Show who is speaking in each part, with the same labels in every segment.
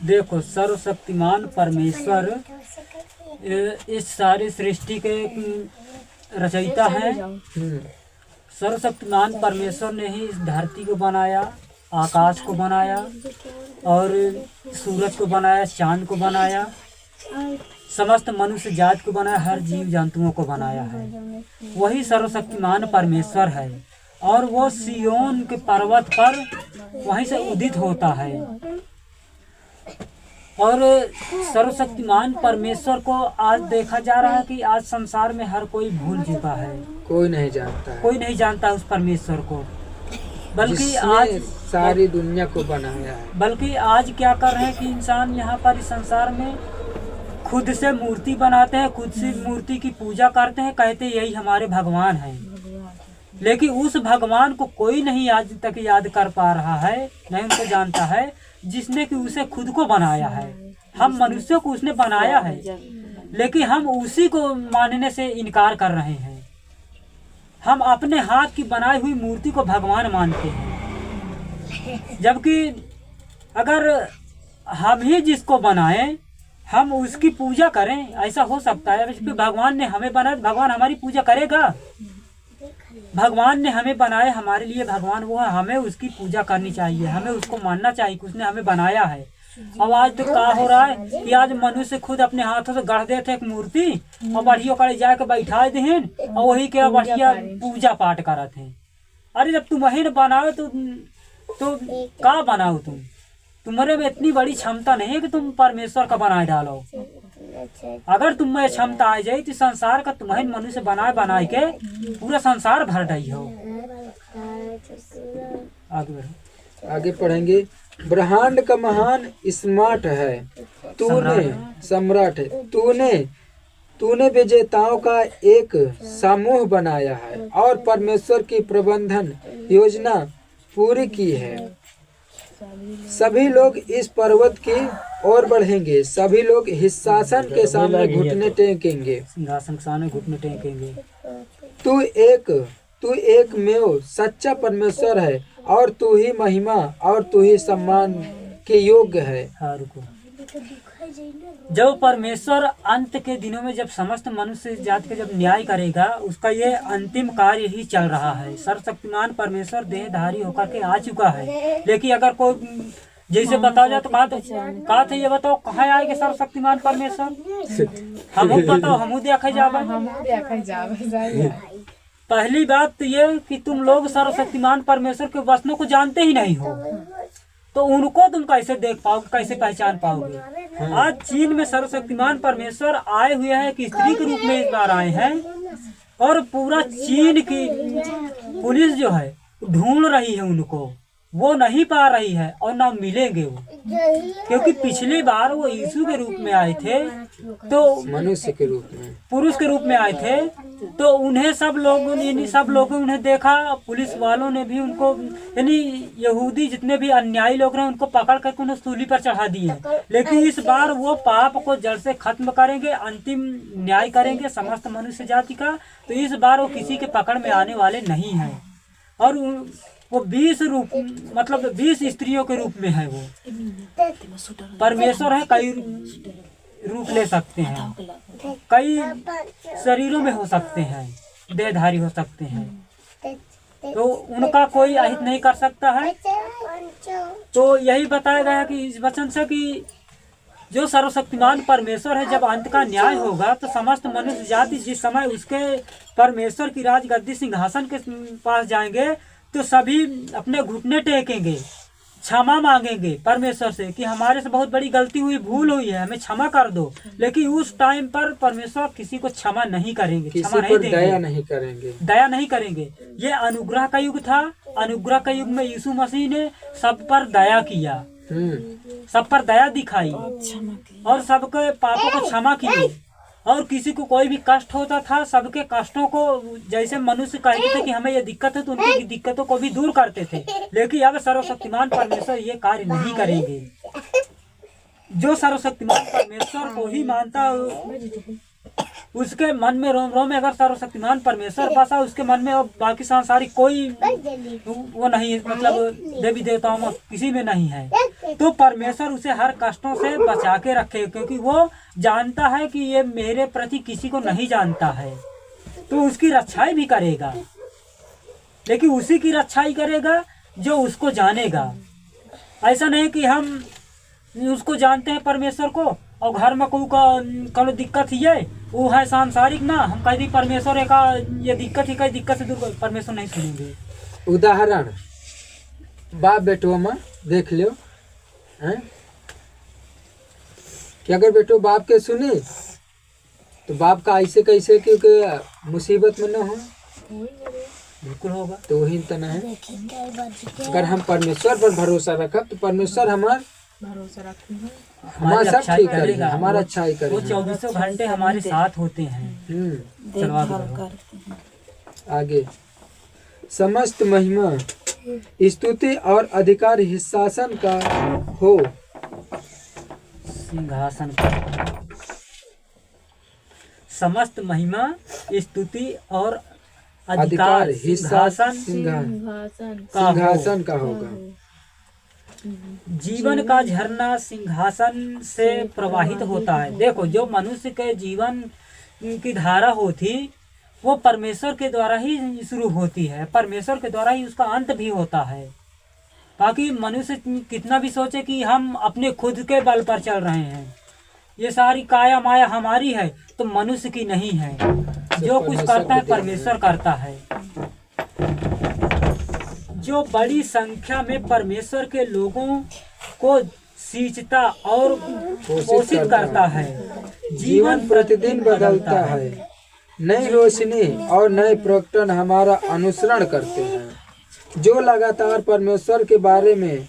Speaker 1: देखो, सर्वशक्तिमान परमेश्वर इस सारी सृष्टि के रचयिता हैं। सर्वशक्तिमान परमेश्वर ने ही इस धरती को बनाया, आकाश को बनाया और सूरज को बनाया, चांद को बनाया, समस्त मनुष्य जात को बनाया, हर जीव जंतुओं को बनाया है। वही सर्वशक्तिमान परमेश्वर है और वो सियोन के पर्वत पर वहीं से उदित होता है। और सर्वशक्तिमान परमेश्वर को आज देखा जा रहा है कि आज संसार में हर कोई भूल चुका है,
Speaker 2: कोई नहीं जानता है।
Speaker 1: कोई नहीं जानता उस परमेश्वर को, बल्कि आज
Speaker 2: सारी दुनिया को बनाया है।
Speaker 1: बल्कि आज क्या कर रहे हैं कि इंसान यहाँ पर इस संसार में खुद से मूर्ति बनाते हैं, खुद से मूर्ति की पूजा करते हैं, कहते यही हमारे भगवान हैं। लेकिन उस भगवान को कोई नहीं आज तक याद कर पा रहा है, नहीं उनको जानता है, जिसने कि उसे खुद को बनाया है। हम मनुष्यों को उसने बनाया है, लेकिन हम उसी को मानने से इनकार कर रहे हैं। हम अपने हाथ की बनाई हुई मूर्ति को भगवान मानते हैं, जबकि अगर हम ही जिसको बनाएं, हम उसकी पूजा करें, ऐसा हो सकता है? भगवान ने हमें बनाया, भगवान हमारी पूजा करेगा? भगवान ने हमें बनाया, हमारे लिए भगवान वो है, हमें उसकी पूजा करनी चाहिए, हमें उसको मानना चाहिए कि उसने हमें बनाया है। अब आज तो क्या हो रहा है कि आज मनुष्य खुद अपने हाथों से गढ़ देते एक मूर्ति और बढ़िया करे जाके बैठा देहन और वही के बढ़िया पूजा पाठ करते हैं। अरे जब तुम वही न बनाओ तो क्या बनाओ? तुम्हारे में इतनी बड़ी क्षमता नहीं है कि तुम परमेश्वर का बनाए डालो। अगर तुम में क्षमता आ जाए तो संसार का तुम्हें मनुष्य बनाए के पूरा संसार भर रही हो।
Speaker 2: आगे पढ़ेंगे। ब्रह्मांड का महान स्मार्ट है, तूने सम्राट है, तूने विजेताओं का एक समूह बनाया है और परमेश्वर की प्रबंधन योजना पूरी की है। सभी लोग इस पर्वत की ओर बढ़ेंगे, सभी लोग सिंहासन के सामने घुटने टेकेंगे,
Speaker 1: सिंहासन के सामने घुटने टेकेंगे।
Speaker 2: तू एक में सच्चा परमेश्वर है और तू ही महिमा और तू ही सम्मान के योग्य है।
Speaker 1: जब परमेश्वर अंत के दिनों में जब समस्त मनुष्य जाति का जब न्याय करेगा, उसका ये अंतिम कार्य ही चल रहा है। सर्वशक्तिमान परमेश्वर देहधारी होकर के आ चुका है। लेकिन अगर कोई जैसे बताओ जाए तो कहा थे ये बताओ कहाँ आएगा सर्वशक्तिमान परमेश्वर? हम बताओ, हम देखा जाए। पहली बात तो ये कि तुम लोग सर्वशक्तिमान परमेश्वर के वचनों को जानते ही नहीं हो, तो उनको तुम कैसे देख पाओगे, कैसे पहचान पाओगे? आज चीन में सर्वशक्तिमान परमेश्वर आए हुए हैं कि स्त्री के रूप में इस बार आए हैं और पूरा चीन की पुलिस जो है ढूंढ रही है उनको, वो नहीं पा रही है और ना मिलेंगे वो, क्योंकि पिछली बार वो यीशु के रूप में आए थे, तो
Speaker 2: मनुष्य के रूप में,
Speaker 1: पुरुष के रूप में आए थे, तो उन्हें सब लोगों ने उन्हें देखा। पुलिस वालों ने भी उनको, यानी यहूदी जितने भी अन्यायी लोग हैं उनको पकड़ करके उन्हें सूली पर चढ़ा दिए। लेकिन इस बार वो पाप को जड़ से खत्म करेंगे, अंतिम न्याय करेंगे समस्त मनुष्य जाति का। तो इस बार वो किसी के पकड़ में आने वाले नहीं है। और वो 20 स्त्रियों के रूप में है। वो परमेश्वर है, कई रूप ले सकते हैं, कई शरीरों में हो सकते हैं, देहधारी हो सकते हैं, तो उनका कोई अहित नहीं कर सकता है। तो यही बताया गया कि इस वचन से कि जो सर्वशक्तिमान परमेश्वर है, जब अंत का न्याय होगा तो समस्त मनुष्य जाति जिस समय उसके परमेश्वर की राजगद्दी सिंहासन के पास जाएंगे तो सभी अपने घुटने टेकेंगे, क्षमा मांगेंगे परमेश्वर से कि हमारे से बहुत बड़ी गलती हुई, भूल हुई है, हमें क्षमा कर दो। लेकिन उस टाइम पर परमेश्वर किसी को क्षमा नहीं करेंगे, क्षमा नहीं देंगे, दया नहीं करेंगे। ये अनुग्रह का युग था। अनुग्रह के युग में यीशु मसीह ने सब पर दया किया, सब पर दया दिखाई और सबके पापों को क्षमा किए। और किसी को कोई भी कष्ट होता था, सबके कष्टों को, जैसे मनुष्य कहते थे कि हमें ये दिक्कत है तो उनकी दिक्कतों को भी दूर करते थे। लेकिन अब सर्वशक्तिमान परमेश्वर ये कार्य नहीं करेंगे। जो सर्वशक्तिमान परमेश्वर को ही मानता, उसके मन में रोम रोम में अगर सर्वशक्तिमान परमेश्वर बसा, उसके मन में और बाकी सांसारिक कोई वो नहीं, मतलब देवी देवताओं में किसी में नहीं है। तो परमेश्वर उसे हर कष्टों से बचा के रखे, क्योंकि वो जानता है कि ये मेरे प्रति किसी को नहीं जानता है, तो उसकी रक्षाई भी करेगा। लेकिन उसी की रक्षाई करेगा जो उसको जानेगा। ऐसा नहीं कि हम उसको जानते हैं परमेश्वर को और घर में कोनो दिक्कत है वो है सांसारिक ना, हम कह दी परमेश्वर का ये दिक्कत है, कई दिक्कत से दूर परमेश्वर नहीं सुनेंगे।
Speaker 2: उदाहरण बाप बेटो में देख लो हैं कि अगर बेटो बाप के सुने तो बाप का ऐसे कैसे क्योंकि मुसीबत में न हो,
Speaker 1: बिल्कुल होगा।
Speaker 2: तो वही तना है। अगर हम परमेश्वर पर भरोसा रखब तो परमेश्वर हमारा सब ठीक करेगा, हमारा अच्छा ही करेगा।
Speaker 1: वो 24 घंटे हमारे साथ होते हैं। चलवा दो
Speaker 2: आगे। समस्त महिमा स्तुति और अधिकार शासन का हो
Speaker 1: सिंहासन पर। समस्त महिमा स्तुति और अधिकार
Speaker 2: सिंहासन का होगा।
Speaker 1: जीवन का झरना सिंहासन से प्रवाहित होता है। देखो, जो मनुष्य के जीवन की धारा होती वो परमेश्वर के द्वारा ही शुरू होती है, परमेश्वर के द्वारा ही उसका अंत भी होता है। ताकि मनुष्य कितना भी सोचे कि हम अपने खुद के बल पर चल रहे हैं, ये सारी काया माया हमारी है, तो मनुष्य की नहीं है। जो कुछ करता है परमेश्वर करता है। जो बड़ी संख्या में परमेश्वर के लोगों को सींचता और पोषित करता है,
Speaker 2: जीवन प्रतिदिन बदलता है। नई रोशनी और नए प्रकटन हमारा अनुसरण करते हैं। जो लगातार परमेश्वर के बारे में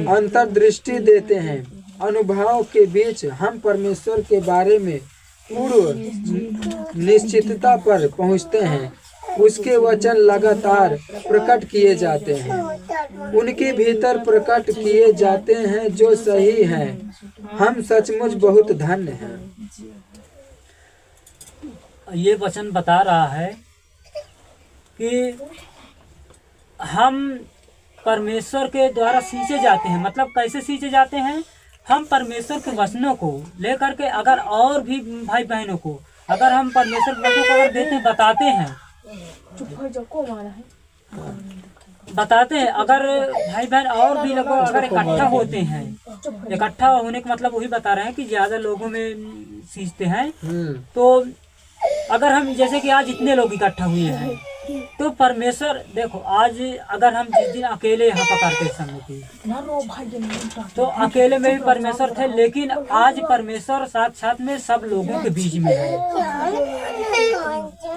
Speaker 2: अंतर्दृष्टि देते हैं, अनुभव के बीच हम परमेश्वर के बारे में पूर्ण निश्चितता पर पहुंचते हैं। उसके वचन लगातार प्रकट किए जाते हैं, उनके भीतर प्रकट किए जाते हैं जो सही हैं। हम सचमुच बहुत धन्य हैं।
Speaker 1: ये वचन बता रहा है कि हम परमेश्वर के द्वारा सींचे जाते हैं। मतलब कैसे सींचे जाते हैं? हम परमेश्वर के वचनों को लेकर के अगर और भी भाई बहनों को अगर हम परमेश्वर के वचनों को अगर देते हैं, बताते हैं, अगर भाई बहन और भी लोग अगर इकट्ठा होते हैं, इकट्ठा होने का मतलब वही बता रहे हैं कि ज्यादा लोगों में सींचते हैं। तो अगर हम जैसे कि आज इतने लोग इकट्ठा हुए हैं, तो परमेश्वर देखो, आज अगर हम जिस दिन अकेले यहाँ पकड़ते समय की, तो अकेले में भी परमेश्वर थे, लेकिन आज परमेश्वर साथ साथ में सब लोगों के बीच में है।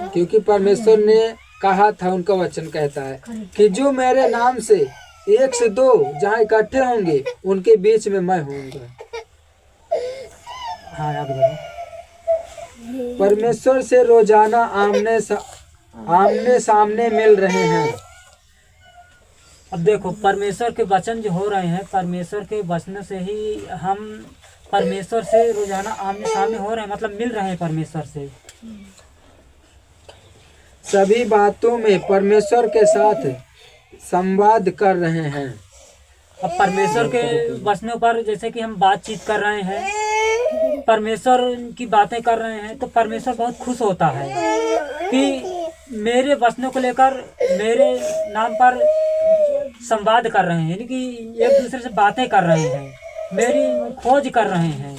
Speaker 2: क्योंकि परमेश्वर ने कहा था, उनका वचन कहता है कि जो मेरे नाम से 1 से 2 जहाँ इकट्ठे होंगे उनके बीच में मैं होऊंगा।
Speaker 1: हाँ, याद करो।
Speaker 2: परमेश्वर से रोजाना आमने सामने मिल रहे हैं।
Speaker 1: अब देखो, परमेश्वर के वचन जो हो रहे हैं, परमेश्वर के वचन से ही हम परमेश्वर से रोजाना आमने सामने हो रहे हैं, मतलब मिल रहे हैं परमेश्वर से।
Speaker 2: सभी बातों में परमेश्वर के साथ संवाद कर रहे हैं।
Speaker 1: अब परमेश्वर के वचनों पर जैसे कि हम बातचीत कर रहे हैं, परमेश्वर की बातें कर रहे हैं, तो परमेश्वर बहुत खुश होता है कि मेरे वचनों को लेकर मेरे नाम पर संवाद कर रहे हैं, यानी कि एक दूसरे से बातें कर रहे हैं, मेरी खोज कर रहे हैं।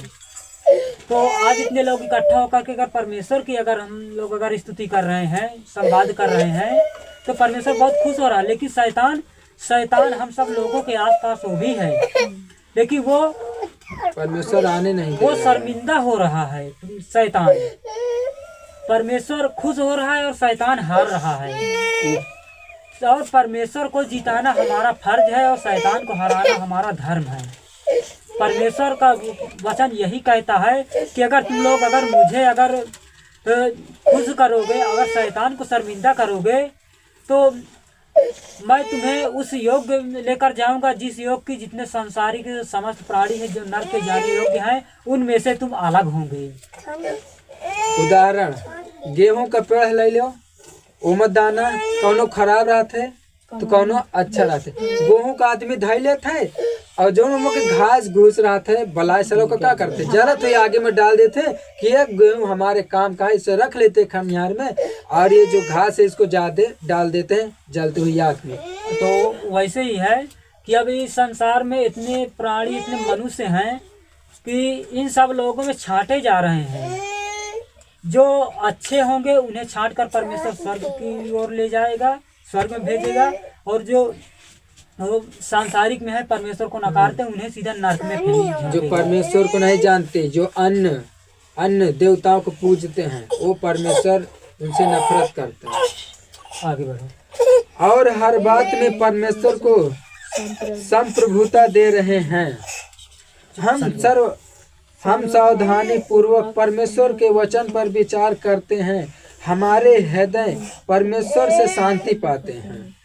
Speaker 1: तो आज इतने लोग इकट्ठा होकर के अगर परमेश्वर की अगर हम लोग अगर स्तुति कर रहे हैं, संवाद कर रहे हैं, तो परमेश्वर बहुत खुश हो रहा है। लेकिन शैतान हम सब लोगों के आसपास वो भी है, लेकिन वो
Speaker 2: परमेश्वर आने नहीं,
Speaker 1: वो शर्मिंदा हो रहा है। शैतान, परमेश्वर खुश हो रहा है और शैतान हार रहा है। और परमेश्वर को जिताना हमारा फर्ज है और शैतान को हराना हमारा धर्म है। परमेश्वर का वचन यही कहता है कि अगर तुम लोग अगर मुझे अगर खुश करोगे, अगर शैतान को शर्मिंदा करोगे, तो मैं तुम्हें उस योग लेकर जाऊंगा जिस योग की जितने संसारिक समस्त प्राणी है जो नर के जाने योग्य हैं, उनमें से तुम अलग होंगे।
Speaker 2: उदाहरण, गेहूं का पेड़ ले लो, ओमत दाना कौनो खराब रहते तो कौनो अच्छा रहते। गेहूं का आदमी धैल लेते है और जो के घास घूस रहा थे बलाय सलो का क्या करते, जरा तो ये आगे में डाल देते कि ये गेहूं हमारे काम का है, इसे रख लेते खमियार में, और ये जो घास है इसको ज्यादा डाल देते हैं जलती हुई आग में।
Speaker 1: तो वैसे ही है कि अब इस संसार में इतने प्राणी, इतने मनुष्य हैं कि इन सब लोगों में छांटे जा रहे हैं। जो अच्छे होंगे उन्हें छांट कर परमेश्वर स्वर्ग की ओर ले जाएगा, स्वर्ग में भेजेगा, और जो वो सांसारिक में है, परमेश्वर को नकारते हैं, उन्हें सीधा नरक में फेंक।
Speaker 2: जो परमेश्वर को नहीं जानते, जो अन्य देवताओं को पूजते हैं, वो परमेश्वर उनसे नफरत करता है।
Speaker 1: आगे बढ़ो।
Speaker 2: और हर बात में परमेश्वर को संप्रभुता दे रहे हैं। हम सावधानी पूर्वक परमेश्वर के वचन पर विचार करते हैं, हमारे हृदय परमेश्वर से शांति पाते हैं।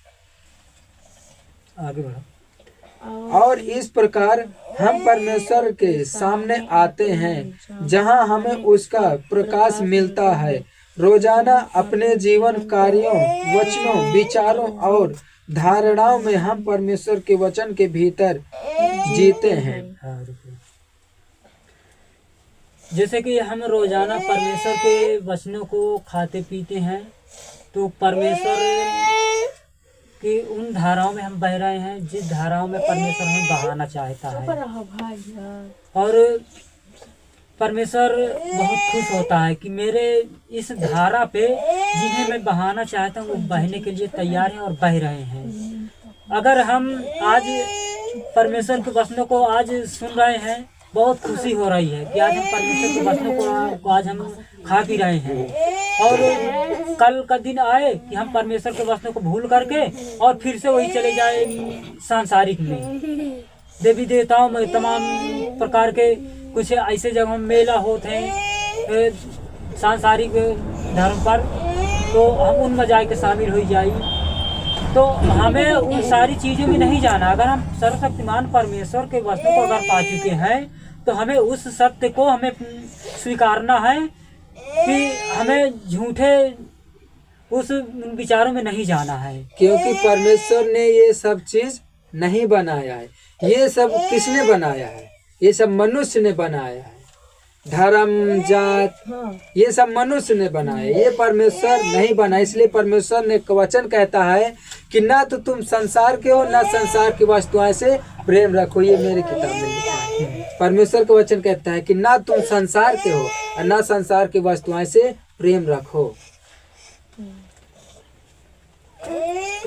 Speaker 1: आगे बढ़ो।
Speaker 2: और इस प्रकार हम परमेश्वर के सामने आते हैं जहां हमें उसका प्रकाश मिलता है। रोजाना अपने जीवन कार्यों, वचनों, विचारों और धारणाओं में हम परमेश्वर के वचन के भीतर जीते हैं।
Speaker 1: जैसे कि हम रोजाना परमेश्वर के वचनों को खाते पीते हैं, तो परमेश्वर कि उन धाराओं में हम बह रहे हैं जिस धाराओं में परमेश्वर हमें बहाना चाहता है। और परमेश्वर बहुत खुश होता है कि मेरे इस धारा पे जिन्हें मैं बहाना चाहता हूँ वो बहने के लिए तैयार हैं और बह रहे हैं। अगर हम आज परमेश्वर के वचनों को आज सुन रहे हैं, बहुत खुशी हो रही है कि आज हम परमेश्वर के वचनों को आज हम खा पी रहे हैं। और कल का दिन आए कि हम परमेश्वर के वचनों को भूल करके और फिर से वही चले जाए सांसारिक में, देवी देवताओं में, तमाम प्रकार के कुछ ऐसे जगह मेला होते हैं सांसारिक धर्म पर, तो हम उनमें जाके शामिल हो जाए। तो हमें उन सारी चीज़ों में नहीं जाना। अगर हम सर्वशक्तिमान परमेश्वर के वचनों को अगर पा चुके हैं तो हमें उस सत्य को हमें स्वीकारना है कि हमें झूठे उस विचारों में नहीं जाना है।
Speaker 2: क्योंकि परमेश्वर ने ये सब चीज नहीं बनाया है, ये सब किसने बनाया है? ये सब मनुष्य ने बनाया है। धर्म, जात, ये सब मनुष्य ने बनाया, ये परमेश्वर नहीं बना। इसलिए परमेश्वर ने वचन कहता है कि ना तो तुम संसार के हो, ना संसार की वस्तुएं से प्रेम रखो। ये मेरी किताब में लिखा है। परमेश्वर का वचन कहता है कि ना तुम संसार के हो और ना संसार की वस्तुएं से प्रेम रखो।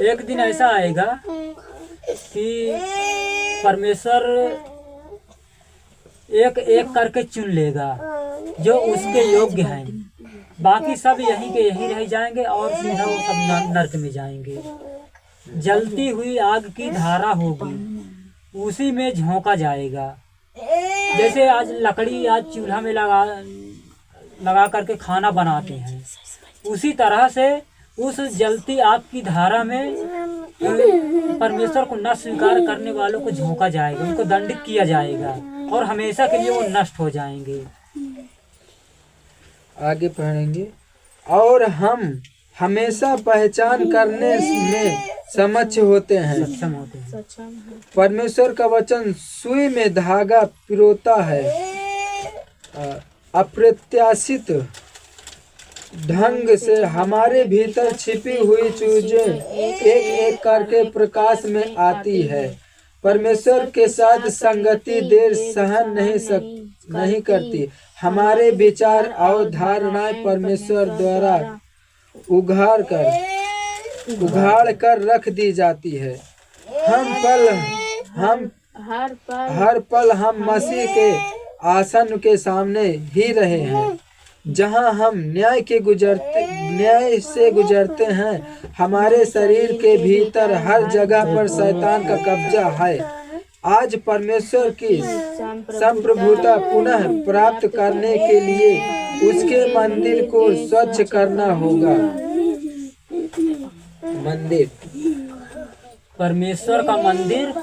Speaker 1: एक दिन ऐसा आएगा कि परमेश्वर एक एक करके चुन लेगा जो उसके योग्य हैं, बाकी सब यहीं के यहीं रह जाएंगे और सीधा वो सब नरक में जाएंगे। जलती हुई आग की धारा होगी, उसी में झोंका जाएगा। जैसे आज लकड़ी आज चूल्हा में लगा करके खाना बनाते हैं, उसी तरह से उस जलती आग की धारा में परमेश्वर को न स्वीकार करने वालों को झोंका जाएगा, उनको दंडित किया जाएगा और हमेशा के लिए वो नष्ट हो जाएंगे।
Speaker 2: आगे पढ़ेंगे। और हम हमेशा पहचान करने में सक्षम होते हैं। परमेश्वर का वचन सुई में धागा पिरोता है। अप्रत्याशित ढंग से हमारे भीतर छिपी हुई चीजें एक एक करके प्रकाश में आती है। परमेश्वर के साथ संगति देर सहन नहीं करती। हमारे विचार और धारणाएं परमेश्वर द्वारा उघाड़ कर रख दी जाती है। हर पल हम मसीह के आसन के सामने ही रहे हैं, जहां हम न्याय से गुजरते हैं। हमारे शरीर के भीतर हर जगह पर शैतान का कब्जा है। आज परमेश्वर की संप्रभुता पुनः प्राप्त करने के लिए उसके मंदिर को स्वच्छ करना होगा। मंदिर,
Speaker 1: परमेश्वर का मंदिर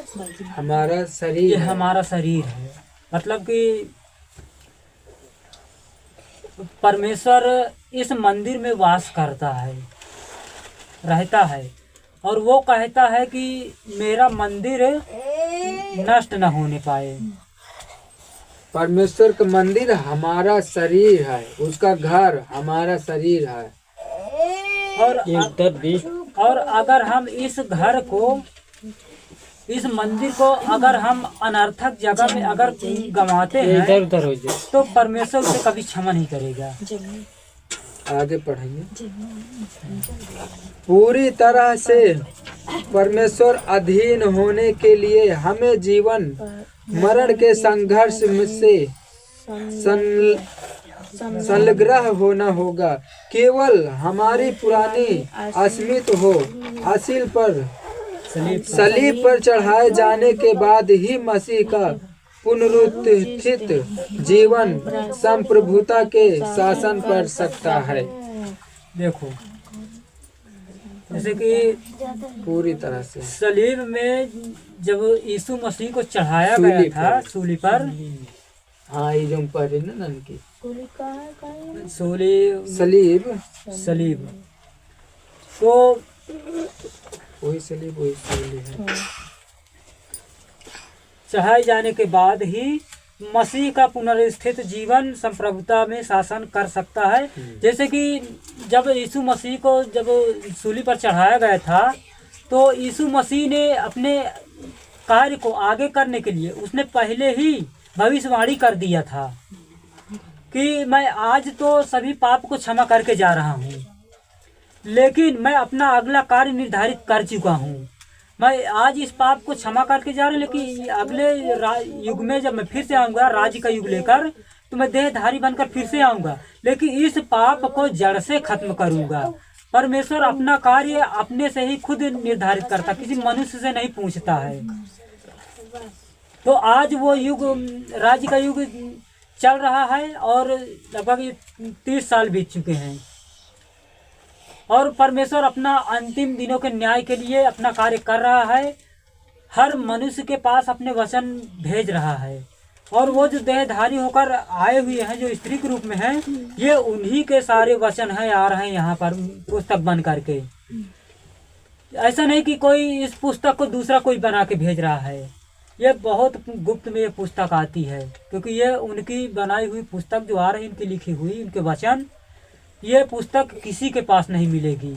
Speaker 2: हमारा शरीर,
Speaker 1: ये हमारा शरीर है। मतलब कि परमेश्वर इस मंदिर में वास करता है, रहता है। और वो कहता है कि मेरा मंदिर नष्ट न होने पाए।
Speaker 2: परमेश्वर का मंदिर हमारा शरीर है, उसका घर हमारा शरीर है।
Speaker 1: और अगर हम इस घर को, इस मंदिर को अगर हम अनर्थक जगह में अगर गंवाते हैं तो परमेश्वर उसे कभी क्षमा नहीं करेगा।
Speaker 2: आगे पढ़ेंगे। पूरी तरह से परमेश्वर अधीन होने के लिए हमें जीवन मरण के संघर्ष में से संलग्न होना होगा। केवल हमारी पुरानी अस्मिता हो असील पर सलीब पर चढ़ाए जाने के बाद ही मसीह का पुनरुत्थित जीवन संप्रभुता के शासन पर सकता है।
Speaker 1: देखो, जैसे कि
Speaker 2: पूरी तरह से
Speaker 1: सलीब में जब यीशु मसीह को चढ़ाया गया था सूली पर,
Speaker 2: हाँ ये जो पढ़े ना ननकी सलीब
Speaker 1: तो
Speaker 2: वही सलीब है।
Speaker 1: चढ़ाए जाने के बाद ही मसीह का पुनर्स्थित जीवन संप्रभुता में शासन कर सकता है। जैसे कि जब यीशु मसीह को जब सूली पर चढ़ाया गया था तो यीशु मसीह ने अपने कार्य को आगे करने के लिए उसने पहले ही भविष्यवाणी कर दिया था कि मैं आज तो सभी पाप को क्षमा करके जा रहा हूँ, लेकिन मैं अपना अगला कार्य निर्धारित कर चुका हूँ। मैं आज इस पाप को क्षमा करके जा रहा हूँ, लेकिन अगले युग में जब मैं फिर से आऊँगा राज्य का युग लेकर, तो मैं देहधारी बनकर फिर से आऊँगा, लेकिन इस पाप को जड़ से खत्म करूँगा। परमेश्वर अपना कार्य अपने से ही खुद निर्धारित करता, किसी मनुष्य से नहीं पूछता है। तो आज वो युग, राज्य का युग चल रहा है और लगभग 30 साल बीत चुके हैं और परमेश्वर अपना अंतिम दिनों के न्याय के लिए अपना कार्य कर रहा है। हर मनुष्य के पास अपने वचन भेज रहा है और वो जो देहधारी होकर आए हुए हैं, जो स्त्री के रूप में हैं, ये उन्हीं के सारे वचन हैं, आ रहे हैं यहाँ पर पुस्तक बन करके। ऐसा नहीं कि कोई इस पुस्तक को दूसरा कोई बना के भेज रहा है। ये बहुत गुप्त में ये पुस्तक आती है, क्योंकि ये उनकी बनाई हुई पुस्तक जो आ रही, इनकी लिखी हुई, उनके वचन, ये पुस्तक किसी के पास नहीं मिलेगी।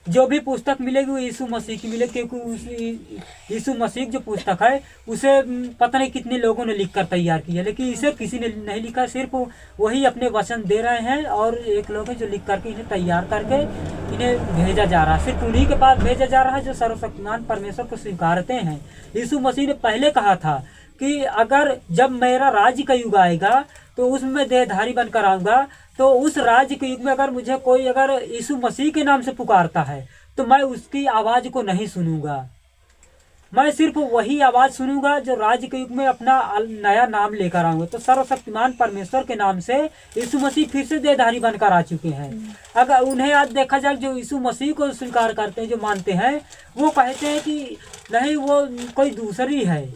Speaker 1: जो भी पुस्तक मिलेगी वो यीशु मसीह की मिलेगी, क्योंकि यीशु मसीह जो पुस्तक है उसे पता नहीं कितने लोगों ने लिखकर तैयार किया, लेकिन इसे किसी ने नहीं लिखा। सिर्फ वही अपने वचन दे रहे हैं और एक लोग हैं जो लिख करके इन्हें तैयार करके इन्हें भेजा जा रहा है। सिर्फ उन्हीं के पास भेजा जा रहा है जो सर्वशक्तिमान परमेश्वर को स्वीकारते हैं। यीशु मसीह ने पहले कहा था कि अगर जब मेरा राज्य का युग आएगा तो उसमें देहधारी बनकर आऊँगा, तो उस राज्य के युग में अगर मुझे कोई अगर यीशु मसीह के नाम से पुकारता है तो मैं उसकी आवाज़ को नहीं सुनूंगा। मैं सिर्फ वही आवाज़ सुनूंगा जो राज्य के युग में अपना नया नाम लेकर आऊँगा। तो सर्वशक्तिमान परमेश्वर के नाम से यीशु मसीह फिर से देहधारी बनकर आ चुके हैं। अगर उन्हें आज देखा जाए, जो यीशु मसीह को स्वीकार करते हैं, जो मानते हैं, वो कहते हैं कि नहीं, वो कोई दूसरी है,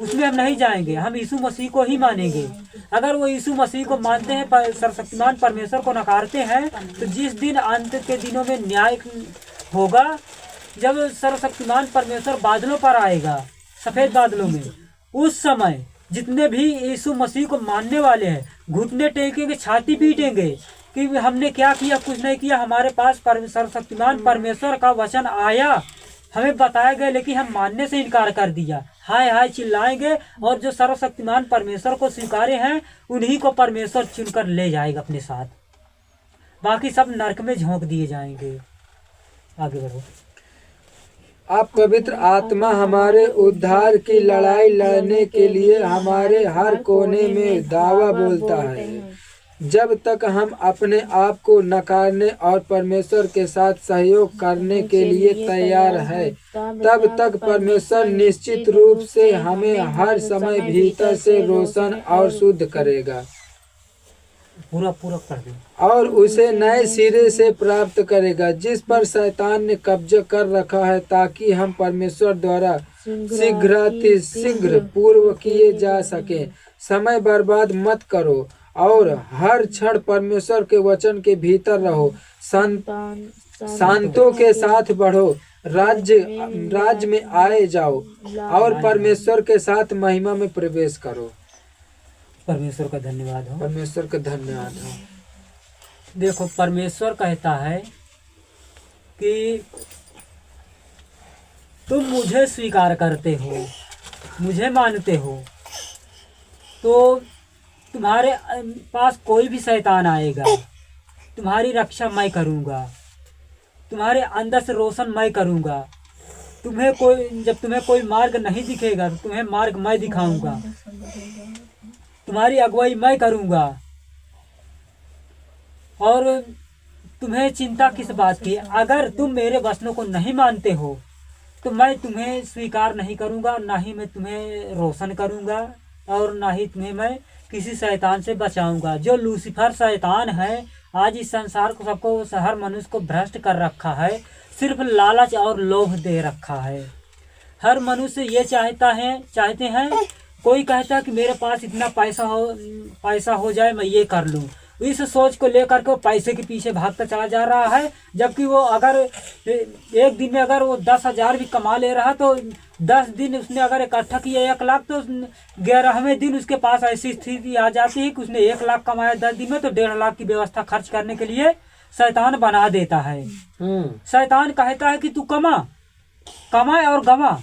Speaker 1: उसमें हम नहीं जाएंगे, हम यीशु मसीह को ही मानेंगे। अगर वो यीशु मसीह को मानते हैं, सर्वशक्तिमान परमेश्वर को नकारते हैं, तो जिस दिन अंत के दिनों में न्याय होगा, जब सर्वशक्तिमान परमेश्वर बादलों पर आएगा, सफ़ेद बादलों में, उस समय जितने भी यीशु मसीह को मानने वाले हैं घुटने टेकेंगे, छाती पीटेंगे कि हमने क्या किया, कुछ नहीं किया, हमारे पास सर्वशक्तिमान परमेश्वर का वचन आया, हमें बताया गया, लेकिन हम मानने से इनकार कर दिया। हाय हाय चिल्लाएंगे और जो सर्वशक्तिमान परमेश्वर को स्वीकारे हैं उन्हीं को परमेश्वर चुनकर ले जाएगा अपने साथ, बाकी सब नरक में झोंक दिए जाएंगे। आगे बढ़ो।
Speaker 2: अब पवित्र आत्मा हमारे उद्धार की लड़ाई लड़ने के लिए हमारे हर कोने में दावा बोलता है। जब तक हम अपने आप को नकारने और परमेश्वर के साथ सहयोग करने के लिए तैयार है, तब तक परमेश्वर निश्चित रूप से हमें हर समय भीतर से रोशन और शुद्ध करेगा,
Speaker 1: पूरा कर दे,
Speaker 2: और उसे नए सिरे से प्राप्त करेगा जिस पर शैतान ने कब्जा कर रखा है, ताकि हम परमेश्वर द्वारा शीघ्र पूर्व किए जा सके। समय बर्बाद मत करो और हर क्षण परमेश्वर के वचन के भीतर रहो। शांतों के साथ बढ़ो, राज्य में आए जाओ और परमेश्वर के साथ महिमा में प्रवेश करो।
Speaker 1: परमेश्वर का धन्यवाद हो।
Speaker 2: परमेश्वर का धन्यवाद हो।
Speaker 1: देखो, परमेश्वर कहता है कि तुम मुझे स्वीकार करते हो, मुझे मानते हो, तो तुम्हारे पास कोई भी शैतान आएगा, तुम्हारी रक्षा मैं करूँगा, तुम्हारे अंदर से रोशन मैं करूँगा। जब तुम्हें कोई मार्ग नहीं दिखेगा तो तुम्हें मार्ग मैं दिखाऊंगा, तुम्हारी अगुवाई मैं करूँगा। और तुम्हें चिंता किस बात की? अगर तुम मेरे वचनों को नहीं मानते हो तो मैं तुम्हें स्वीकार नहीं करूँगा, ना ही मैं तुम्हें रोशन करूँगा, और ना ही तुम्हें मैं किसी शैतान से बचाऊंगा। जो लूसीफर शैतान है, आज इस संसार को, सबको, हर मनुष्य को भ्रष्ट कर रखा है, सिर्फ लालच और लोभ दे रखा है। हर मनुष्य ये चाहते हैं, कोई कहता है कि मेरे पास इतना पैसा हो जाए, मैं ये कर लूँ। इस सोच को लेकर के वो पैसे के पीछे भागता चला जा रहा है, जबकि वो अगर एक दिन में अगर वो 10,000 भी कमा ले रहा तो 10 दिन उसने अगर इकट्ठा किया 1 लाख, तो 11वें दिन उसके पास ऐसी स्थिति आ जाती है कि उसने 1 लाख कमाया 10 दिन में, तो 1.5 लाख की व्यवस्था खर्च करने के लिए शैतान बना देता है। शैतान कहता है कि तू कमा और गमा,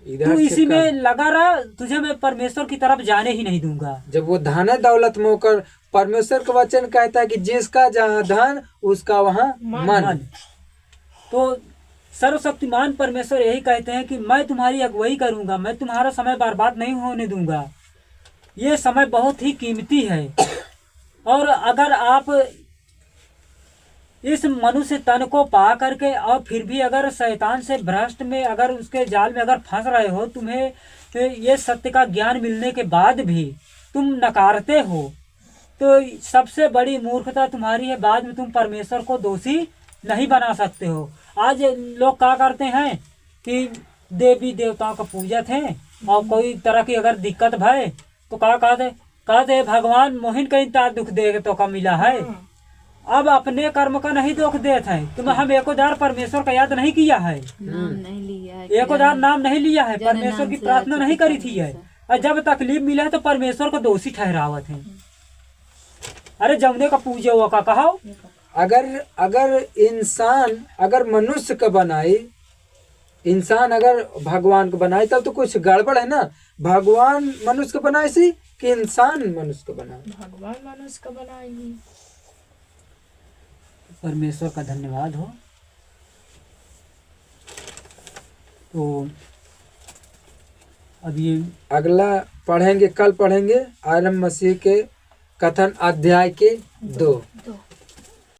Speaker 1: तू इसी में लगा रहा, तुझे मैं परमेश्वर की तरफ जाने ही नहीं दूंगा।
Speaker 2: जब वो धन दौलत मोकर, परमेश्वर का वचन कहता है कि जिसका जहाँ धन उसका वहाँ मन।
Speaker 1: तो सर्वशक्तिमान परमेश्वर यही कहते हैं कि मैं तुम्हारी अगुवाई करूंगा, मैं तुम्हारा समय बर्बाद नहीं होने दूंगा। ये समय बहुत ही कीमती है, और अगर आप इस मनुष्य तन को पा करके और फिर भी अगर शैतान से भ्रष्ट में, अगर उसके जाल में अगर फंस रहे हो, तुम्हें ये सत्य का ज्ञान मिलने के बाद भी तुम नकारते हो, तो सबसे बड़ी मूर्खता तुम्हारी है। बाद में तुम परमेश्वर को दोषी नहीं बना सकते हो। आज लोग क्या करते हैं कि देवी देवताओं का पूजत है, और कोई तरह की अगर दिक्कत भय तो क्या कहते भगवान मोहिन कहीं तार दुख दे तो का मिला है। अब अपने कर्म का नहीं दुख देते हैं। तुम हम एकोदार परमेश्वर का याद नहीं किया है, एकोदार नाम नहीं लिया है, परमेश्वर की प्रार्थना नहीं करी थी है, और जब तकलीफ मिला है तो परमेश्वर को दोषी ठहरावत है। अरे जमुने का पूजे हुआ का कहो।
Speaker 2: अगर इंसान अगर मनुष्य का बनाए, इंसान अगर भगवान को बनाए, तब तो कुछ गड़बड़ है ना। भगवान मनुष्य को बनाए सी कि इंसान मनुष्य को बनाए?
Speaker 3: भगवान मनुष्य को बनाए।
Speaker 1: परमेश्वर का धन्यवाद हो। तो अब ये
Speaker 2: अगला पढ़ेंगे, कल पढ़ेंगे आरंभ मसीह के कथन अध्याय के 2।